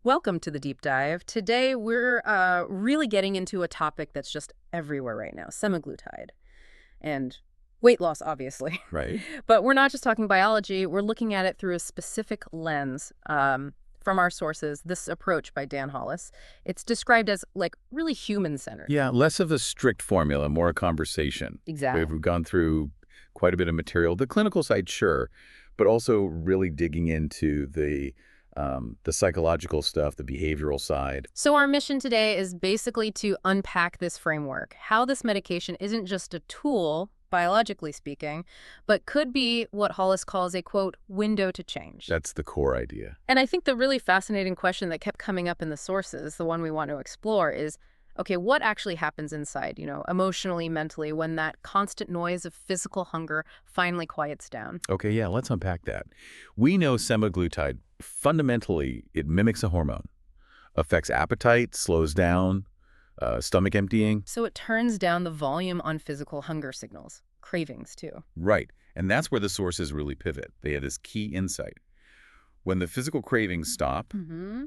Welcome to the deep dive. Today, we're really getting into a topic that's just everywhere right now, semaglutide and weight loss, obviously. Right. But we're not just talking biology, we're looking at it through a specific lens from our sources, this approach by Dan Hollis. It's described as like really human-centered. Yeah, less of a strict formula, more a conversation. Exactly. We've gone through quite a bit of material. The clinical side, sure, but also really digging into the psychological stuff, the behavioral side. So our mission today is basically to unpack this framework, how this medication isn't just a tool, biologically speaking, but could be what Hollis calls a, quote, window to change. That's the core idea. And I think the really fascinating question that kept coming up in the sources, the one we want to explore, is, okay, what actually happens inside, emotionally, mentally, when that constant noise of physical hunger finally quiets down? Okay, yeah, let's unpack that. We know semaglutide, fundamentally, it mimics a hormone, affects appetite, slows down, stomach emptying. So it turns down the volume on physical hunger signals, cravings too. Right. And that's where the sources really pivot. They have this key insight. When the physical cravings stop, Mm-hmm.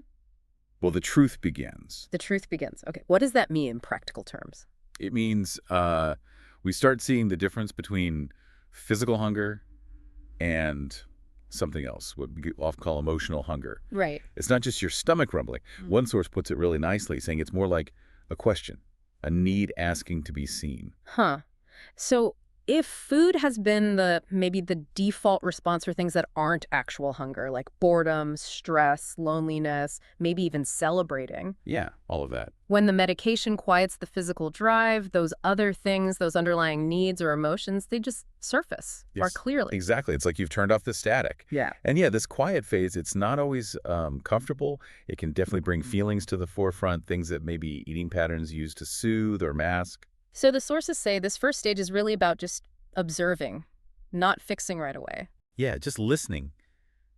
well, the truth begins. The truth begins. Okay, what does that mean in practical terms? It means we start seeing the difference between physical hunger and something else, what we often call emotional hunger. Right. It's not just your stomach rumbling. One source puts it really nicely, saying it's more like a question, a need asking to be seen. Huh. So if food has been maybe the default response for things that aren't actual hunger, like boredom, stress, loneliness, maybe even celebrating, Yeah, all of that. when the medication quiets the physical drive, those other things, those underlying needs or emotions, they just surface more Yes, clearly. exactly. It's like you've turned off the static. Yeah. And yeah, this quiet phase, it's not always comfortable. It can definitely bring feelings to the forefront, things that maybe eating patterns use to soothe or mask. So the sources say this first stage is really about just observing, not fixing right away. Yeah, just listening,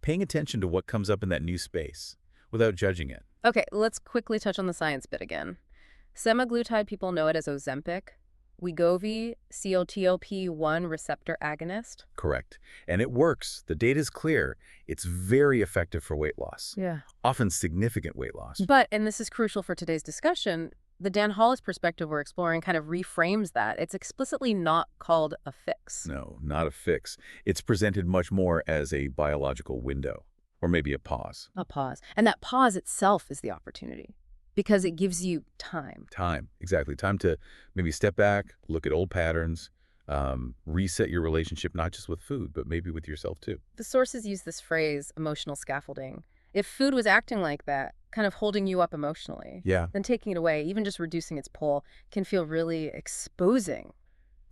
paying attention to what comes up in that new space without judging it. Okay, let's quickly touch on the science bit again. Semaglutide, people know it as Ozempic. Wegovy, COTLP1 receptor agonist. Correct. And it works. The data is clear. It's very effective for weight loss, Yeah. often significant weight loss. But, and this is crucial for today's discussion, the Dan Hollis perspective we're exploring kind of reframes that. It's explicitly not called a fix. No, not a fix. It's presented much more as a biological window, or maybe a pause. A pause. And that pause itself is the opportunity because it gives you time. Time, exactly. Time to maybe step back, look at old patterns, reset your relationship, not just with food, but maybe with yourself too. The sources use this phrase, emotional scaffolding. If food was acting like that, kind of holding you up emotionally, Yeah. then taking it away, even just reducing its pull, can feel really exposing.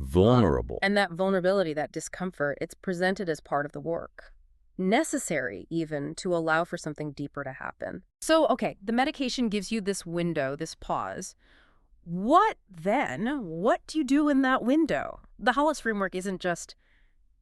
Vulnerable. And that vulnerability, that discomfort, it's presented as part of the work. Necessary, even, to allow for something deeper to happen. So, okay, the medication gives you this window, this pause. What then? What do you do in that window? The Hollis framework isn't just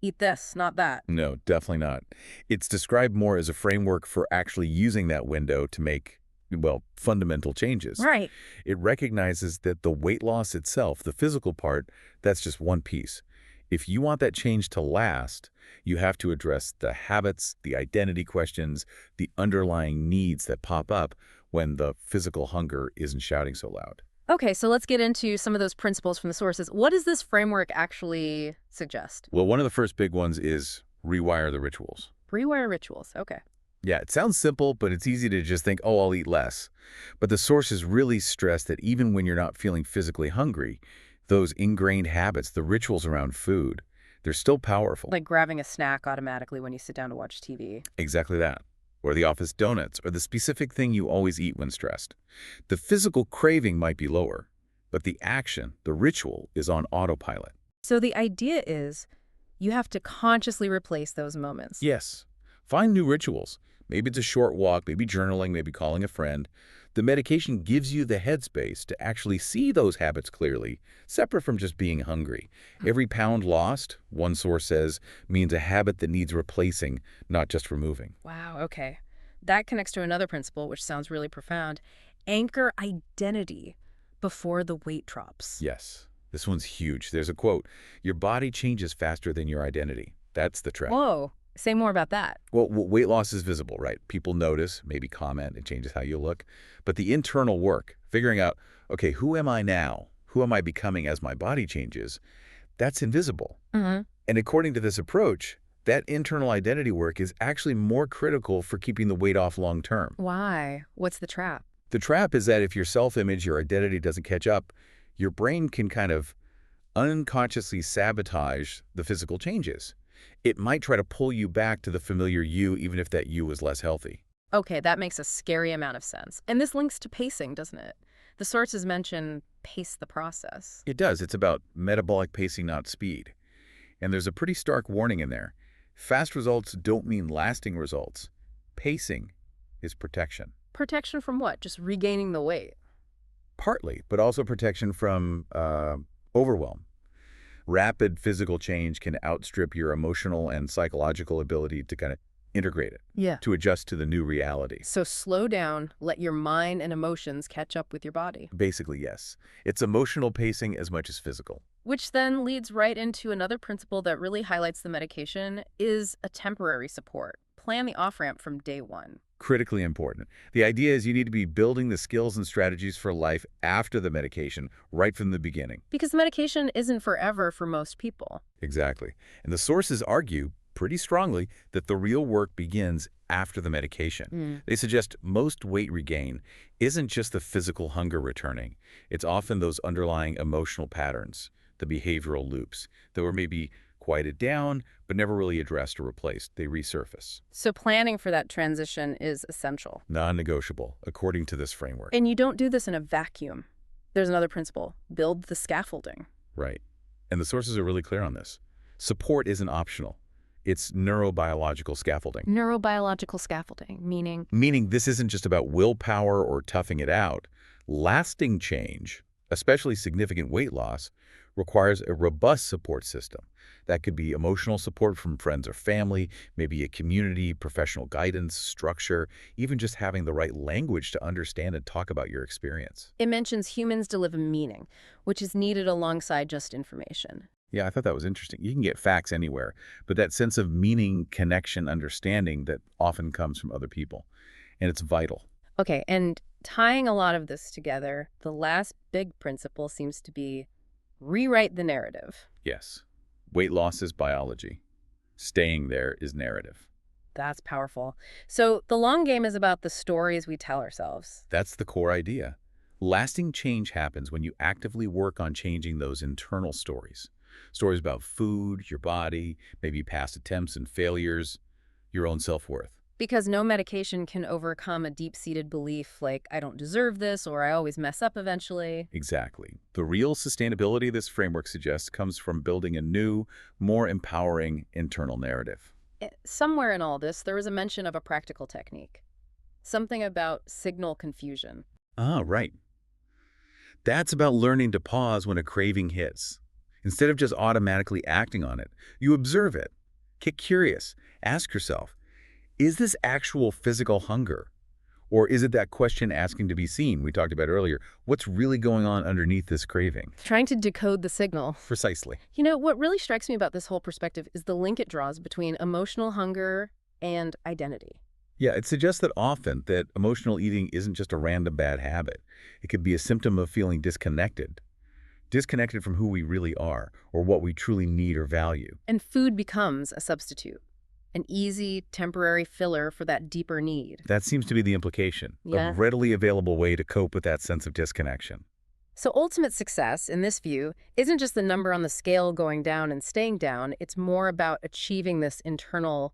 eat this, not that. No, definitely not. It's described more as a framework for actually using that window to make, well, fundamental changes. Right. It recognizes that the weight loss itself, the physical part, that's just one piece. If you want that change to last, you have to address the habits, the identity questions, the underlying needs that pop up when the physical hunger isn't shouting so loud. Okay, so let's get into some of those principles from the sources. What does this framework actually suggest? Well, one of the first big ones is rewire the rituals. Rewire rituals. Okay. Yeah, it sounds simple, but it's easy to just think, oh, I'll eat less. But the sources really stress that even when you're not feeling physically hungry, those ingrained habits, the rituals around food, they're still powerful. Like grabbing a snack automatically when you sit down to watch TV. Exactly that. Or the office donuts, or the specific thing you always eat when stressed. The physical craving might be lower, but the action, the ritual, is on autopilot. So the idea is you have to consciously replace those moments. Yes. Find new rituals. Maybe it's a short walk, maybe journaling, maybe calling a friend. The medication gives you the headspace to actually see those habits clearly, separate from just being hungry. Every pound lost, one source says, means a habit that needs replacing, not just removing. Wow, okay. That connects to another principle, which sounds really profound. Anchor identity before the weight drops. Yes, this one's huge. There's a quote, your body changes faster than your identity. That's the trap. Whoa. Say more about that. Well, weight loss is visible, right? People notice, maybe comment, it changes how you look. But the internal work, figuring out, okay, who am I now? Who am I becoming as my body changes? That's invisible. Hmm. And according to this approach, that internal identity work is actually more critical for keeping the weight off long term. Why? What's the trap? The trap is that if your self-image, your identity doesn't catch up, your brain can kind of unconsciously sabotage the physical changes. It might try to pull you back to the familiar you, even if that you is less healthy. Okay, that makes a scary amount of sense. And this links to pacing, doesn't it? The sources mention pace the process. It does. It's about metabolic pacing, not speed. And there's a pretty stark warning in there. Fast results don't mean lasting results. Pacing is protection. Protection from what? Just regaining the weight. Partly, but also protection from overwhelm. Rapid physical change can outstrip your emotional and psychological ability to kind of integrate it, Yeah. to adjust to the new reality. So slow down, let your mind and emotions catch up with your body. Basically, yes. It's emotional pacing as much as physical. Which then leads right into another principle that really highlights the medication is a temporary support. Plan the off-ramp from day one. Critically important. The idea is you need to be building the skills and strategies for life after the medication right from the beginning. Because the medication isn't forever for most people. Exactly. And the sources argue pretty strongly that the real work begins after the medication. They suggest most weight regain isn't just the physical hunger returning. It's often those underlying emotional patterns, the behavioral loops that were maybe quieted down but never really addressed or replaced. They resurface. So planning for that transition is essential. Non-negotiable, according to this framework. And you don't do this in a vacuum. There's another principle. Build the scaffolding. Right. And the sources are really clear on this. Support isn't optional. It's neurobiological scaffolding. Neurobiological scaffolding, meaning? Meaning this isn't just about willpower or toughing it out. Lasting change, especially significant weight loss, requires a robust support system. That could be emotional support from friends or family, maybe a community, professional guidance, structure, even just having the right language to understand and talk about your experience. It mentions humans deliver meaning, which is needed alongside just information. Yeah, I thought that was interesting. You can get facts anywhere, but that sense of meaning, connection, understanding that often comes from other people, and it's vital. Okay, and tying a lot of this together, the last big principle seems to be rewrite the narrative. Yes, weight loss is biology. Staying there is narrative. That's powerful. So the long game is about the stories we tell ourselves. That's the core idea. Lasting change happens when you actively work on changing those internal stories. Stories about food, your body, maybe past attempts and failures, your own self-worth. Because no medication can overcome a deep-seated belief like, I don't deserve this, or I always mess up eventually. Exactly. The real sustainability this framework suggests comes from building a new, more empowering internal narrative. Somewhere in all this, there was a mention of a practical technique. Something about signal confusion. Ah, right. That's about learning to pause when a craving hits. Instead of just automatically acting on it, you observe it. Get curious. Ask yourself, is this actual physical hunger? Or is it that question asking to be seen we talked about earlier? What's really going on underneath this craving? Trying to decode the signal. Precisely. You know, what really strikes me about this whole perspective is the link it draws between emotional hunger and identity. Yeah, it suggests that often that emotional eating isn't just a random bad habit. It could be a symptom of feeling disconnected. Disconnected from who we really are or what we truly need or value. And food becomes a substitute. An easy, temporary filler for that deeper need. That seems to be the implication. Yeah. A readily available way to cope with that sense of disconnection. So ultimate success, in this view, isn't just the number on the scale going down and staying down. It's more about achieving this internal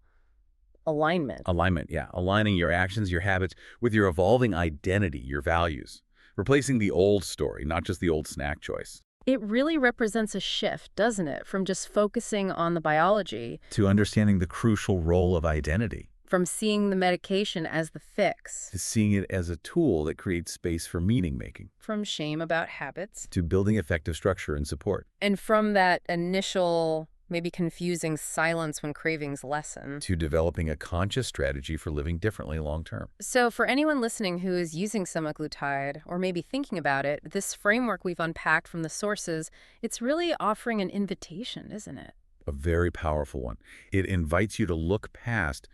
alignment. Alignment, yeah. Aligning your actions, your habits with your evolving identity, your values. Replacing the old story, not just the old snack choice. It really represents a shift, doesn't it, from just focusing on the biology To understanding the crucial role of identity. from seeing the medication as the fix, To seeing it as a tool that creates space for meaning-making. from shame about habits, To building effective structure and support. and from that initial, maybe confusing silence when cravings lessen. To developing a conscious strategy for living differently long-term. So for anyone listening who is using semaglutide, or maybe thinking about it, this framework we've unpacked from the sources, it's really offering an invitation, isn't it? A very powerful one. It invites you to look past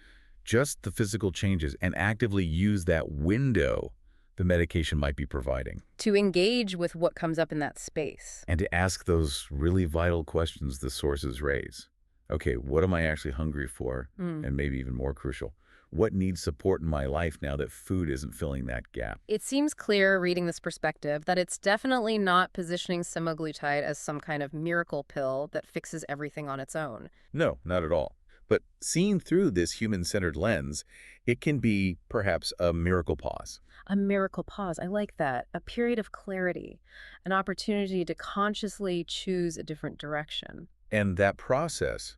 just the physical changes and actively use that window the medication might be providing. To engage with what comes up in that space. And to ask those really vital questions the sources raise. Okay, what am I actually hungry for? Mm. And maybe even more crucial, what needs support in my life now that food isn't filling that gap? It seems clear, reading this perspective, that it's definitely not positioning semaglutide as some kind of miracle pill that fixes everything on its own. No, not at all. But seen through this human-centered lens, it can be perhaps a miracle pause. A miracle pause. I like that. A period of clarity, an opportunity to consciously choose a different direction. And that process,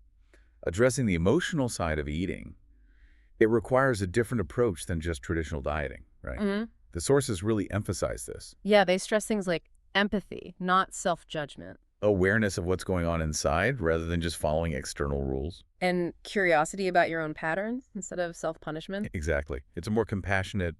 addressing the emotional side of eating, it requires a different approach than just traditional dieting, right? Hmm. The sources really emphasize this. Yeah, they stress things like empathy, not self-judgment, Awareness of what's going on inside rather than just following external rules. and curiosity about your own patterns instead of self-punishment. Exactly. It's a more compassionate,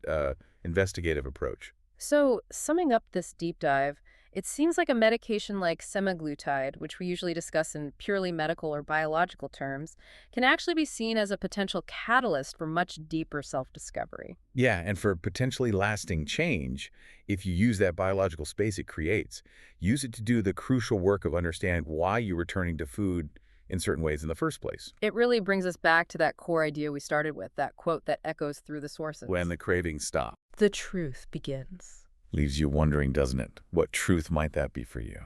investigative approach. So, summing up this deep dive, it seems like a medication like semaglutide, which we usually discuss in purely medical or biological terms, can actually be seen as a potential catalyst for much deeper self-discovery. Yeah, and for potentially lasting change, if you use that biological space it creates, use it to do the crucial work of understanding why you're returning to food in certain ways in the first place. It really brings us back to that core idea we started with, that quote that echoes through the sources. When the cravings stop. The truth begins. Leaves you wondering, doesn't it? What truth might that be for you?